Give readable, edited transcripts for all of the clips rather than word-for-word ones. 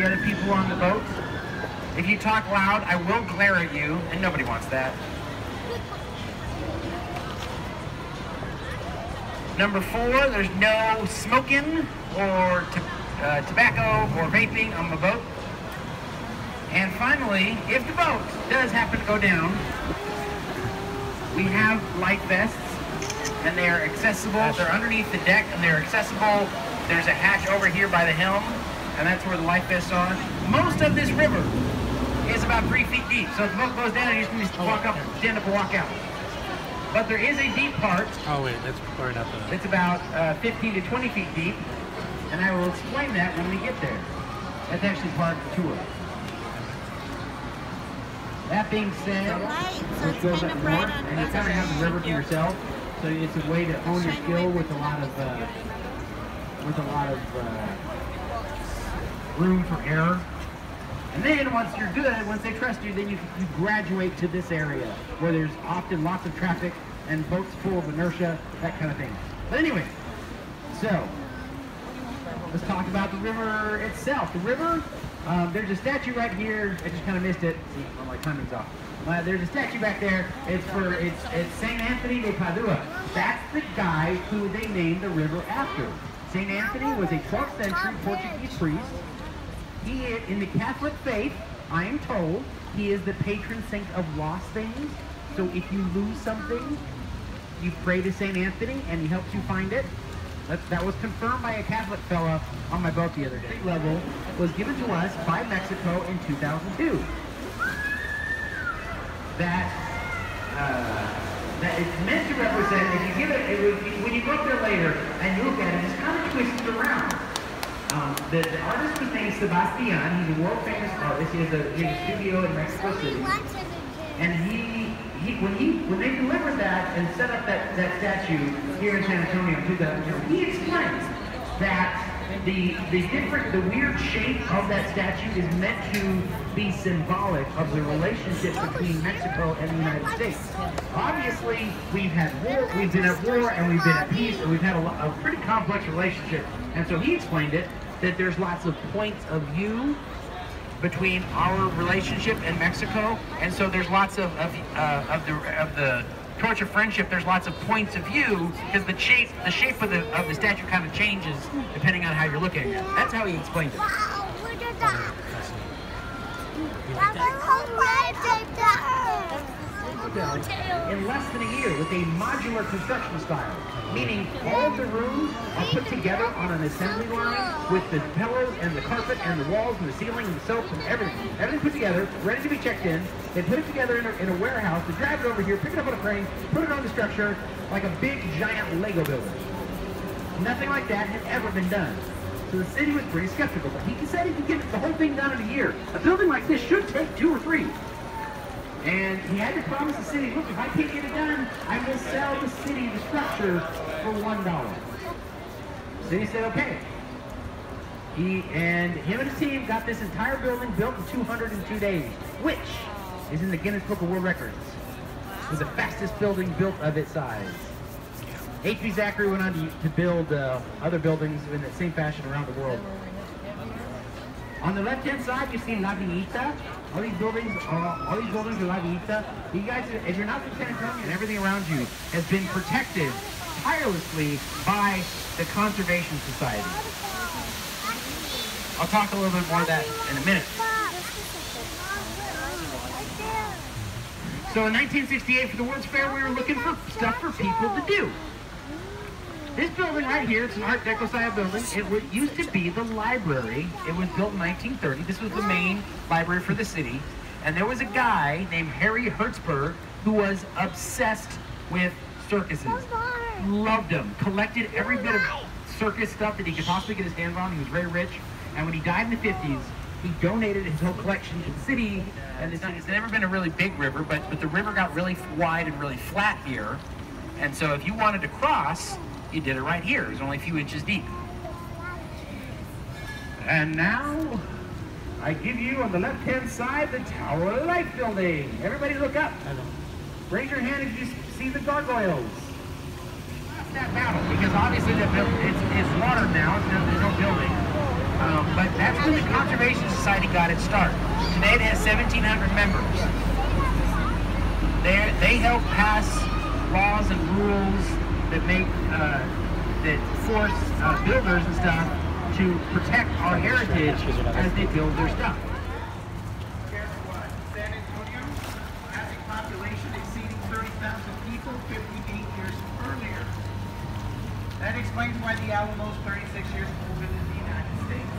the other people on the boat. If you talk loud, I will glare at you, and nobody wants that. Number 4, there's no smoking or tobacco or vaping on the boat. And finally, if the boat does happen to go down, we have life vests, and they are accessible. They're underneath the deck, and they're accessible. There's a hatch over here by the helm, and that's where the life vests are. Most of this river is about 3 feet deep, so if the boat goes down, you just need to walk up, stand up, and walk out. But there is a deep part. Oh wait, that's pouring up. It's about 15 to 20 feet deep, and I will explain that when we get there. That's actually part of the tour. That being said, so it's kind of bright on and you kind of have the river to yourself, so it's a way to hone your skill with a lot of room for error. And then once you're good, once they trust you, then you graduate to this area where there's often lots of traffic and boats full of inertia, that kind of thing. But anyway, so let's talk about the river itself. The river, there's a statue right here. I just kind of missed it. See, well, my timing's off. There's a statue back there. It's Saint Anthony de Padua. That's the guy who they named the river after. Saint Anthony was a 12th century Portuguese priest. He, in the Catholic faith, I am told, he is the patron saint of lost things. So if you lose something, you pray to Saint Anthony and he helps you find it. That was confirmed by a Catholic fella on my boat the other day. Street level was given to us by Mexico in 2002. That it's meant to represent, if you give it, when you go up there later and you look at it, it's kind of twisted around. The artist was named Sebastian. He's a world famous artist. He has a studio in Mexico City. And when they delivered that and set up that statue here in San Antonio in 2002, he explains that the weird shape of that statue is meant to be symbolic of the relationship between Mexico and the United States. Obviously, we've had war, we've been at war, and we've been at peace, and we've had a pretty complex relationship. And so he explained it, that there's lots of points of view between our relationship and Mexico, and so there's lots of the torch of friendship. There's lots of points of view because the shape of the statue kind of changes depending on how you're looking at it. That's how he explained it. Wow, look at that. In less than a year with a modular construction style, meaning all of the rooms are put together on an assembly line with the pillows and the carpet and the walls and the ceiling and the soap and everything. Everything put together, ready to be checked in. They put it together in a warehouse, they drag it over here, pick it up on a crane, put it on the structure like a big giant Lego building. Nothing like that had ever been done. So the city was pretty skeptical, but he said he could get the whole thing done in a year. A building like this should take 2 or 3. And he had to promise the city, look, if I can't get it done, I will sell the city the structure for $1. The city said, okay. Him and his team got this entire building built in 202 days, which is in the Guinness Book of World Records. It was the fastest building built of its size. H.B. Zachary went on to build other buildings in the same fashion around the world. On the left-hand side, you see La Villita. All these buildings are La Villita. You guys, if you're not from San Antonio, and everything around you has been protected tirelessly by the Conservation Society. I'll talk a little bit more of that in a minute. So in 1968, for the World's Fair, we were looking for stuff for people to do. This building right here, it's an Art Deco style building. It used to be the library. It was built in 1930. This was the main library for the city. And there was a guy named Harry Hertzberg who was obsessed with circuses. Loved them. Collected every bit of circus stuff that he could possibly get his hands on. He was very rich. And when he died in the 50s, he donated his whole collection to the city. And it's never been a really big river, but the river got really wide and really flat here. And so if you wanted to cross, you did it right here. It was only a few inches deep. And now, I give you on the left-hand side the Tower of Life building. Everybody look up. Raise your hand if you see the gargoyles. That's that battle, because obviously it's water now. There's no building. But that's when the Conservation Society got its start. Today it has 1,700 members. They help pass laws and rules that make that force builders and stuff to protect our heritage as they build their stuff. Guess what? San Antonio has a population exceeding 30,000 people 58 years earlier. That explains why the Alamo's 36 years older than the United States.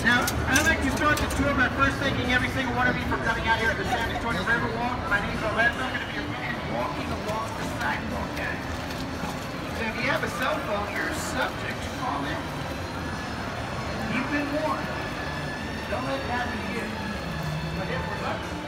Now, I'd like to start the tour by first thanking every single one of you for coming out here to the San Antonio Riverwalk. My name's Alonzo. I'm going to be your man walking along the sidewalk, guys. So if you have a cell phone, you're subject to call in. You've been warned. Don't let that happen to you. But if we're lucky,